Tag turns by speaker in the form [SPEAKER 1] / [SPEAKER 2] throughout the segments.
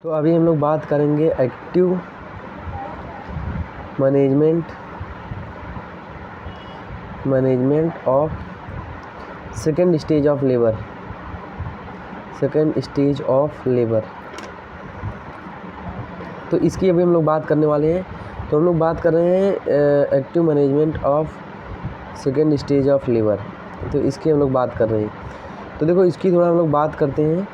[SPEAKER 1] तो अभी हम लोग बात करेंगे active management of second stage of labour. तो इसकी अभी हम लोग बात करने वाले हैं। तो हम लोग बात कर रहे हैं active management of second stage of labour. तो इसकी हम लोग बात कर रहे हैं। तो देखो इसकी थोड़ा हम लोग बात करते हैं।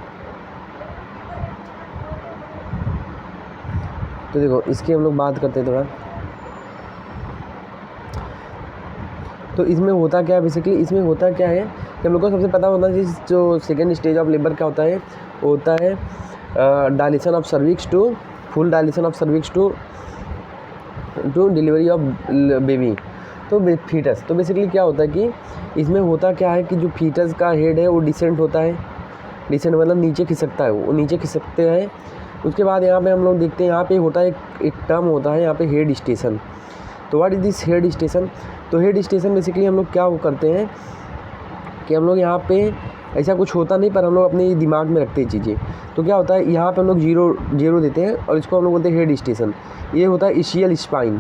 [SPEAKER 1] तो देखो इसकी हम लोग बात करते हैं थोड़ा। तो इसमें होता क्या है, बेसिकली इसमें होता क्या है कि हम लोग को सबसे पता होना चाहिए जो सेकेंड स्टेज ऑफ लेबर क्या होता है। होता है dilation of cervix to full dilation of cervix to delivery of baby, तो फीटस। तो बेसिकली क्या होता है कि इसमें होता क्या है कि जो फीटस का हेड है वो डिसेंट होता है। डिसेंट मतलब नीचे खिसकता है, वो नीचे खिसकते हैं। उसके बाद यहाँ पे हम लोग देखते हैं, यहाँ पे होता है एक टर्म होता है यहाँ पे हेड स्टेशन। तो what is this head station? तो हेड स्टेशन बेसिकली हम लोग क्या करते हैं कि हम लोग यहाँ पे ऐसा कुछ होता नहीं, पर हम लोग अपने दिमाग में रखते हैं चीज़ें। तो क्या होता है यहाँ पे हम लोग जीरो देते हैं और इसको हम लोग बोलते हैं हेड स्टेशन। ये होता है इशियल स्पाइन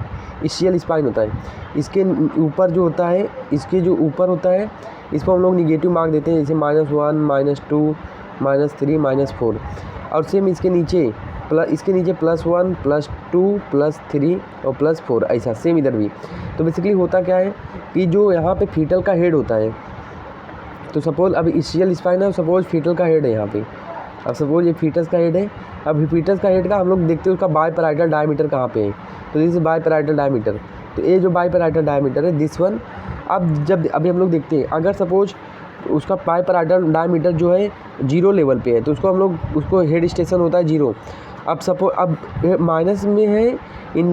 [SPEAKER 1] होता है। इसके ऊपर जो होता है, इसके जो ऊपर होता है इसको हम लोग निगेटिव मार्क देते हैं, जैसे -1 -2 -3 -4। और सेम इसके नीचे +1 +2 +3 और +4, ऐसा सेम इधर भी। तो बेसिकली होता क्या है कि जो यहाँ पे फीटल का हेड होता है, तो सपोज अभी इशियल स्पाइन है, सपोज फीटल का हेड है यहाँ पे। अब सपोज ये फीटस का हेड है। अब फीटस का हेड का हम लोग देखते हैं उसका बायपैराइटल डायमीटर कहाँ पे है। तो दिस इज बायपैराइटल डायमीटर। तो ये जो बायपैराइटल डायमीटर है दिस वन। अब अभी हम लोग देखते हैं, अगर सपोज उसका बायपैराइटल डायमीटर जो है 0 लेवल पे है, तो उसको हम लोग उसको हेड स्टेशन होता है 0। अब अब माइनस में है,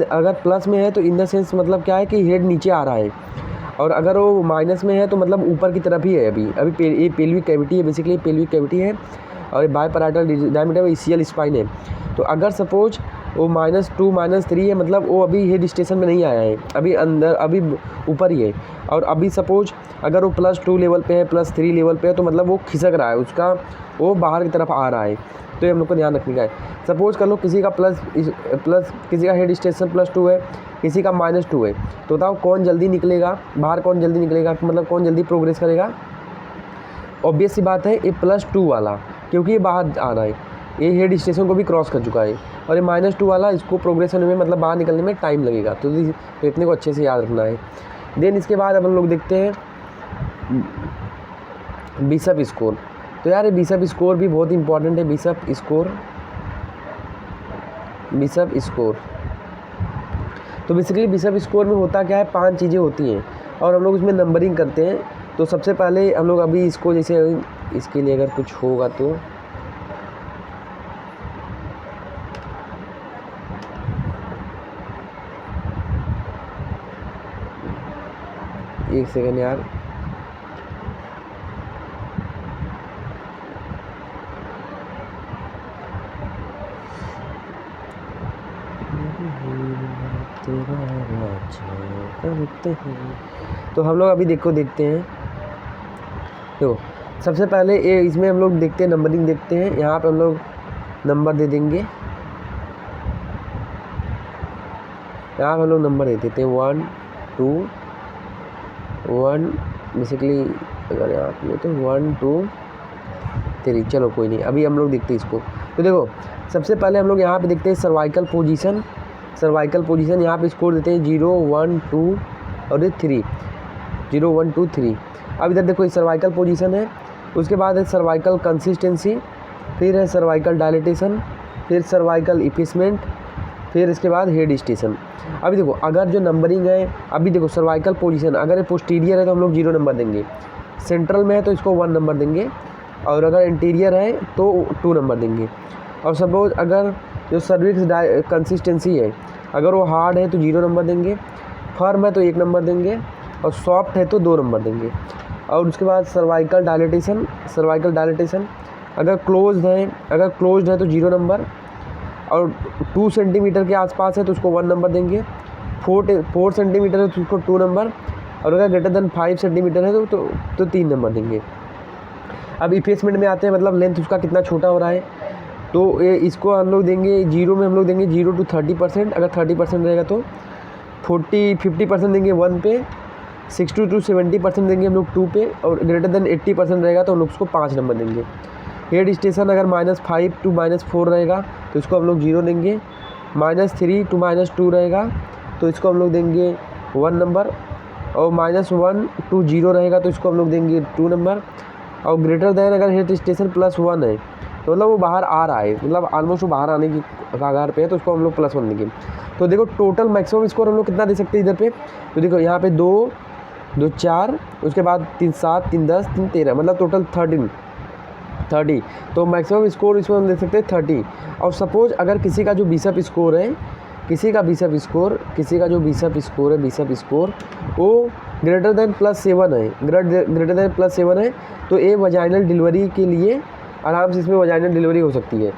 [SPEAKER 1] अगर प्लस में है तो इन द सेंस मतलब क्या है कि हेड नीचे आ रहा है। और अगर वो माइनस में है तो मतलब ऊपर की तरफ ही है। अभी ये पेल्विक कैविटी है, बेसिकली पेल्विक कैविटी है। और बायपैराइटल डायमीटर इशियल स्पाइन है। तो अगर सपोज वो -2 -3 है, मतलब वो अभी हेड स्टेशन में नहीं आया है, अभी अंदर अभी ऊपर ही है। और अभी सपोज अगर वो +2 लेवल पे है, +3 लेवल पे है, तो मतलब वो खिसक रहा है, उसका वो बाहर की तरफ आ रहा है। तो ये हम लोग को ध्यान रखने का है। सपोज कर लो किसी का किसी का हेड स्टेशन +2 है, किसी का -2 है। तो बताओ कौन जल्दी निकलेगा बाहर, कौन जल्दी निकलेगा, मतलब कौन जल्दी प्रोग्रेस करेगा? ऑब्वियस सी बात है ये +2 वाला, क्योंकि ये बाहर आ रहा है, ये हेड स्टेशन को भी क्रॉस कर चुका है। और ये -2 वाला, इसको प्रोग्रेस होने में मतलब बाहर निकलने में टाइम लगेगा। तो इतने को अच्छे से याद रखना है। देन इसके बाद अब हम लोग देखते हैं बिशप स्कोर। तो यार ये बिशप स्कोर भी बहुत इंपॉर्टेंट है। बिशप स्कोर तो बेसिकली बिशप स्कोर में होता क्या है, 5 चीज़ें होती हैं और हम लोग उसमें नंबरिंग करते हैं। तो सबसे पहले हम लोग अभी इसको, जैसे इसके लिए अगर कुछ होगा तो एक सेकंड यार, तो हम लोग अभी देखते हैं। तो सबसे पहले ये इसमें हम लोग देखते हैं, नंबरिंग देखते हैं। यहाँ पे हम लोग नंबर दे देंगे, यहाँ पे हम लोग नंबर दे देते हैं 1 2 1। बेसिकली अगर यहाँ पे तो 1 2 3, चलो कोई नहीं, अभी हम लोग देखते हैं इसको। तो देखो सबसे पहले हम लोग यहाँ पे देखते हैं सर्वाइकल पोजीशन। यहाँ पे स्कोर देते हैं 0 1 2 और 3, 0 1 2 3। अब इधर देखो सर्वाइकल पोजीशन है, उसके बाद है सर्वाइकल कंसिस्टेंसी, फिर है सर्वाइकल डायलेटेशन, फिर सर्वाइकल इफिसमेंट, फिर इसके बाद हेड स्टेशन। अभी देखो अगर जो नंबरिंग है, अभी देखो सर्वाइकल पोजीशन अगर ये पोस्टीरियर है तो हम लोग 0 नंबर देंगे, सेंट्रल में है तो इसको 1 नंबर देंगे, और अगर इंटीरियर है तो 2 नंबर देंगे। और सपोज अगर जो सर्विक्स कंसिस्टेंसी है, अगर वो हार्ड है तो 0 नंबर देंगे, फर्म है तो 1 नंबर देंगे, और सॉफ्ट है तो 2 नंबर देंगे। और उसके बाद सर्वाइकल डायलेटेशन अगर क्लोज्ड है तो 0 नंबर, और 2 सेंटीमीटर के आसपास है तो उसको 1 नंबर देंगे, 4 सेंटीमीटर है तो उसको 2 नंबर, और अगर ग्रेटर देन 5 सेंटीमीटर है तो 3 नंबर देंगे। अब इफेसमेंट में आते हैं, मतलब लेंथ उसका कितना छोटा हो रहा है। तो ये इसको हम लोग देंगे 0 में, हम लोग देंगे 0 to 30%। अगर 30% रहेगा तो 50% देंगे 1 पे, 60 to 70% देंगे हम लोग 2 पे, और ग्रेटर देन 80% रहेगा तो हम लोग उसको 5 नंबर देंगे। हेड स्टेशन अगर -5 to -4 रहेगा तो इसको हम लोग 0 देंगे। -3 to -2 रहेगा तो इसको हम लोग देंगे 1 नंबर, और -1 to 0 रहेगा तो इसको हम लोग देंगे 2 नंबर, और ग्रेटर देन अगर हेड स्टेशन +1 है तो मतलब वो बाहर आ रहा है, मतलब ऑलमोस्ट वो बाहर आने की कगार पे है, तो उसको हम लोग +1 देंगे। तो देखो टोटल मैक्सिमम स्कोर हम लोग कितना दे सकते हैं इधर पे, तो देखो यहाँ पे 2 2 4, उसके बाद 3 7 3 10 3 13, मतलब टोटल 30। तो मैक्सिमम स्कोर इसमें हम दे सकते हैं 30। और सपोज अगर किसी का जो बिशप स्कोर है, किसी का जो बिशप स्कोर वो ग्रेटर देन +7 है, ग्रेटर देन +7 है, तो ये वजाइनल डिलीवरी के लिए आराम से इसमें वजाइनल डिलीवरी हो सकती है,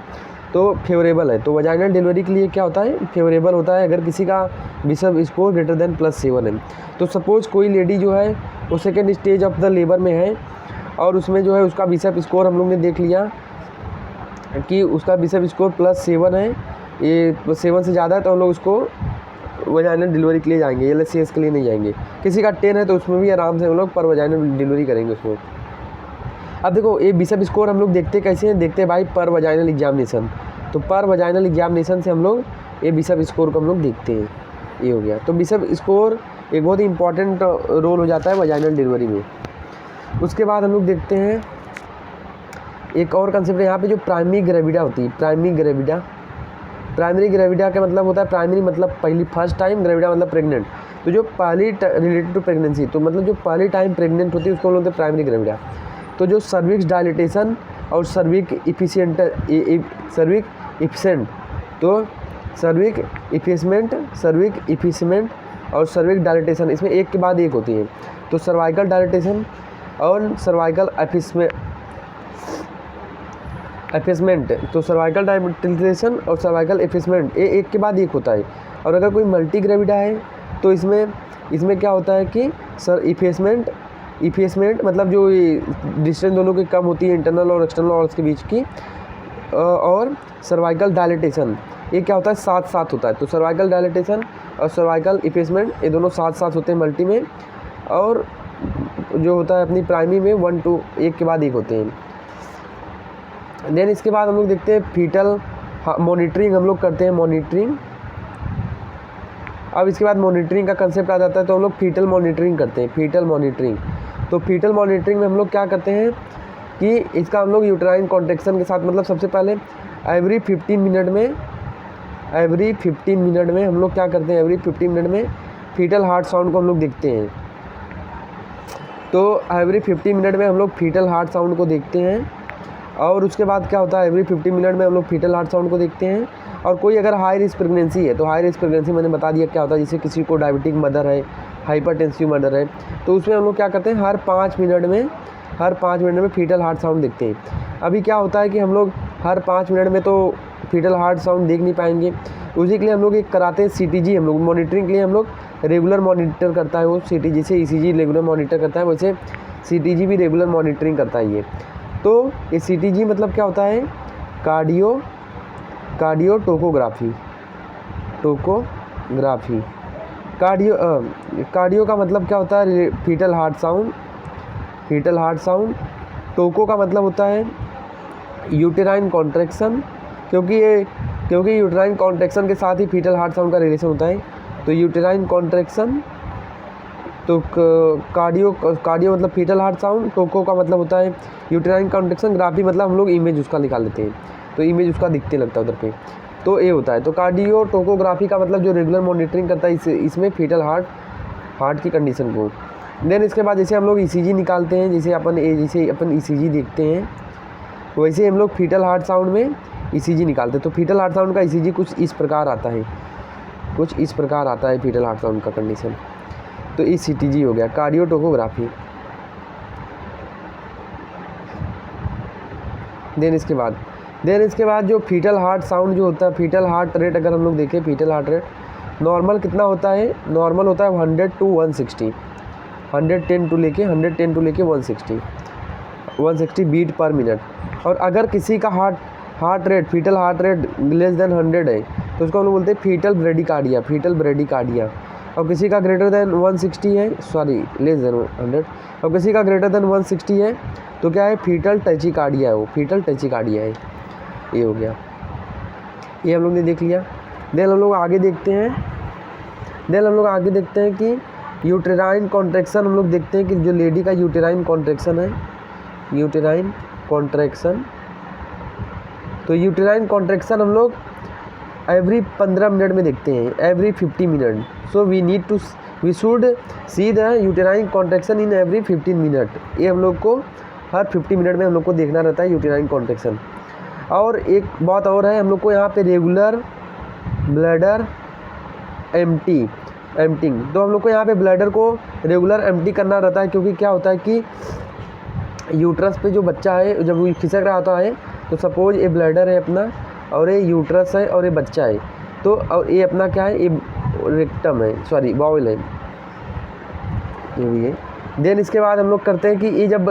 [SPEAKER 1] तो फेवरेबल है। तो वजाइनल डिलीवरी के लिए क्या होता है, फेवरेबल होता है अगर किसी का बिशप स्कोर ग्रेटर देन +7 है। तो सपोज़ कोई लेडी जो है वो second stage of the labour में है, और उसमें जो है उसका बिशप स्कोर हम लोग ने देख लिया कि उसका बिशप स्कोर +7 है, ये 7 से ज़्यादा है तो हम लोग उसको वजाइनल डिलीवरी के लिए जाएंगे, LSCS के लिए नहीं जाएंगे। किसी का 10 है तो उसमें भी आराम से हम लोग पर वजाइनल डिलीवरी करेंगे उसको। अब देखो ये बिशप स्कोर हम लोग देखते कैसे हैं, देखते हैं भाई पर वजाइनल एग्जामिनेशन। तो पर वजाइनल एग्जामिनेशन से हम लोग ये बिशप स्कोर को हम लोग देखते हैं, ये हो गया। तो बिशप स्कोर एक बहुत ही इंपॉर्टेंट रोल हो जाता है वजाइनल डिलीवरी में। उसके बाद हम लोग देखते हैं एक और कंसेप्ट है यहाँ पे, जो प्राइमरी ग्रेविडा होती है। प्राइमरी ग्रेविडा का मतलब होता है, प्राइमरी मतलब पहली फर्स्ट टाइम, ग्रेविडा मतलब प्रेग्नेंट। तो जो पहली रिलेटेड टू प्रेगनेंसी, तो मतलब जो पहली टाइम प्रेग्नेंट होती है उसको हम लोग प्राइमरी ग्रेविडा। तो जो सर्विक्स डायलिटेशन और सर्विक इफिशिएंट, तो सर्विक इफिसमेंट और सर्विक डायलिटेशन, इसमें एक के बाद एक होती है। तो सर्वाइकल डायलिटेशन और सर्वाइकल एफिसमेंट, तो सर्वाइकल डायलिटेशन और सर्वाइकल एफिसमेंट ये एक के बाद एक होता है। और अगर कोई मल्टी ग्रेविडा है तो इसमें क्या होता है कि सर इफेसमेंट मतलब जो डिस्टेंस दोनों की कम होती है, इंटरनल और एक्सटर्नल ऑर्गन्स के बीच की, और सर्वाइकल डायलिटेशन ये क्या होता है, साथ साथ होता है। तो सर्वाइकल डायलिटेशन और सर्वाइकल इफेसमेंट ये दोनों साथ साथ होते हैं मल्टी में, और जो होता है अपनी प्राइमरी में 1 2 एक के बाद एक होते हैं। देन इसके बाद हम लोग देखते हैं फीटल मॉनिटरिंग, हम लोग करते हैं मॉनिटरिंग। अब इसके बाद मॉनिटरिंग का कंसेप्ट आ जाता है, तो हम लोग फीटल मॉनिटरिंग करते हैं, फीटल मॉनिटरिंग। तो फीटल मॉनिटरिंग में हम लोग क्या करते हैं कि इसका हम लोग यूट्राइन कॉन्ट्रैक्शन के साथ, मतलब सबसे पहले एवरी 15 मिनट में हम लोग क्या करते हैं, एवरी 15 मिनट में फीटल हार्ट साउंड को हम लोग देखते हैं। तो एवरी 15 मिनट में हम लोग फीटल हार्ट साउंड को देखते हैं, और उसके बाद क्या होता है, एवरी 15 मिनट में हम लोग फीटल हार्ट साउंड को देखते हैं। और कोई अगर हाई रिस्क प्रेगनेंसी है, तो हाई रिस्क प्रेगनेंसी मैंने बता दिया क्या होता है, जैसे किसी को डायबिटिक मदर है, हाइपरटेंसिव मदर है, तो उसमें हम लोग क्या करते हैं, हर 5 मिनट में फीटल हार्ट साउंड देखते हैं। अभी क्या होता है कि हम लोग हर 5 मिनट में तो फीटल हार्ट साउंड देख नहीं पाएंगे, उसी के लिए हम लोग एक कराते हैं CTG। हम लोग मॉनिटरिंग के लिए हम लोग रेगुलर मॉनिटर करता है वो CTG, जैसे ECG रेगुलर मॉनिटर करता है वैसे CTG भी रेगुलर मॉनिटरिंग करता है ये। तो ये CTG मतलब क्या होता है, कार्डियो टोकोग्राफी। कार्डियो का मतलब क्या होता है, फीटल हार्ट साउंड। टोको का मतलब होता है यूटेराइन कॉन्ट्रैक्शन, क्योंकि यूटेराइन कॉन्ट्रैक्शन के साथ ही फीटल हार्ट साउंड का रिलेशन होता है। तो यूटेराइन कॉन्ट्रैक्शन, तो कार्डियो मतलब फीटल हार्ट साउंड, टोको का मतलब होता है यूटेराइन कॉन्ट्रैक्शन, ग्राफी मतलब हम लोग इमेज उसका निकाल लेते हैं, तो इमेज उसका दिखते लगता है उधर पे, तो ये होता है। तो कार्डियो टोकोग्राफी का मतलब जो रेगुलर मॉनिटरिंग करता है इसमें फीटल हार्ट की कंडीशन को। देन इसके बाद जैसे हम लोग ECG निकालते हैं, जैसे अपन ECG देखते हैं, वैसे हम लोग फीटल हार्ट साउंड में ECG निकालते हैं। तो फीटल हार्ट साउंड का ECG कुछ इस प्रकार आता है, फीटल हार्ट साउंड का कंडीशन। तो ये CTG हो गया, कार्डियो टोकोग्राफी। देन इसके बाद जो फीटल हार्ट साउंड जो होता है, फीटल हार्ट रेट अगर हम लोग देखें, फीटल हार्ट रेट नॉर्मल कितना होता है, नॉर्मल होता है 100 to 160, 110 टू लेके 160 बीट पर मिनट। और अगर किसी का heart rate, foetal heart rate less than 100 है तो उसको हम लोग बोलते हैं फीटल ब्रेडिकार्डिया, फीटल ब्रेडिकार्डिया। और किसी का ग्रेटर देन 160 है, सॉरी लेस देन 100, और किसी का ग्रेटर देन 160 है तो क्या है, फीटल टैचिकार्डिया है, वो फीटल टैचिकार्डिया है। ये हो गया, ये हम लोग ने देख लिया। देन हम लोग आगे देखते हैं कि यूटेराइन कॉन्ट्रैक्शन हम लोग देखते हैं कि जो लेडी का यूटेराइन कॉन्ट्रैक्शन है, यूटेराइन कॉन्ट्रैक्शन, तो यूटेराइन कॉन्ट्रैक्शन हम लोग एवरी 15 मिनट में देखते हैं, every 50 minute. So we should see the uterine contraction in every 15 minute. ये हम लोग को हर 50 मिनट में हम लोग को देखना रहता है यूटेराइन कॉन्ट्रैक्शन। और एक बात और है, हम लोग को यहाँ पे रेगुलर ब्लैडर एम्प्टिंग, तो हम लोग को यहाँ पे ब्लैडर को रेगुलर एम्प्टी करना रहता है, क्योंकि क्या होता है कि यूट्रस पे जो बच्चा है जब वो खिसक रहा होता है, तो सपोज ये ब्लैडर है अपना और ये यूट्रस है और ये बच्चा है, तो और ये अपना क्या है, ये रेक्टम है, सॉरी बाउल है, ये भी है। देन इसके बाद हम लोग करते हैं कि ये जब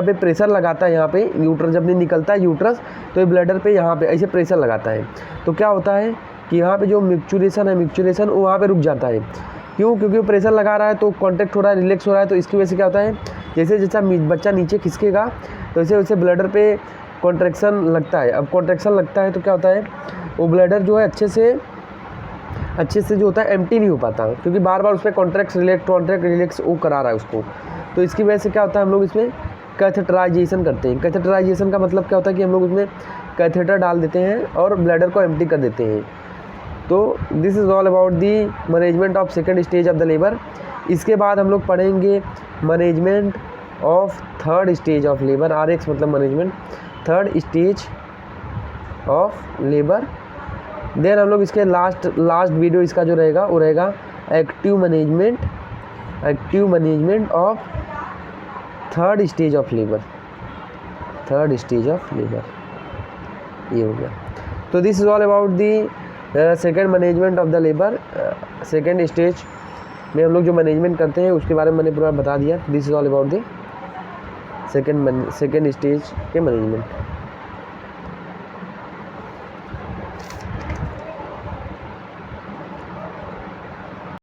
[SPEAKER 1] ये प्रेशर लगाता है यहाँ पे यूट्रस, जब नहीं निकलता है यूट्रस तो ये ब्लैडर पे यहाँ पे ऐसे प्रेशर लगाता है, तो क्या होता है कि यहाँ पे जो मिक्चुरेशन वो वहाँ पे रुक जाता है। क्यों? क्योंकि प्रेशर लगा रहा है तो कॉन्ट्रैक्ट हो रहा है, रिलैक्स हो रहा है, तो इसकी वजह से क्या होता है, जैसे जैसा बच्चा नीचे खिसकेगा तो वैसे वैसे ब्लैडर पे कॉन्ट्रैक्शन लगता है। अब कॉन्ट्रैक्शन लगता है तो क्या होता है, वो ब्लैडर जो है अच्छे से जो होता है एम्प्टी नहीं हो पाता, क्योंकि बार बार उस पर कॉन्ट्रैक्ट रिलैक्स वो करा रहा है उसको। तो इसकी वजह से क्या होता है, हम लोग इसमें कैथेटराइजेशन करते हैं। कैथेटराइजेशन का मतलब क्या होता है कि हम लोग उसमें कैथेटर डाल देते हैं और ब्लैडर को एम्प्टी कर देते हैं। तो this is all about the management of second stage of the labour. इसके बाद हम लोग पढ़ेंगे management of third stage of labour. RX मतलब management, third stage of labour. Then हम लोग इसके लास्ट वीडियो इसका जो रहेगा वो रहेगा active management of third stage of labour, ये हो गया। तो this is all about the second management of the labour. Second stage में हम लोग जो मैनेजमेंट करते हैं उसके बारे में मैंने पूरा बता दिया। This is all about the second stage के मैनेजमेंट।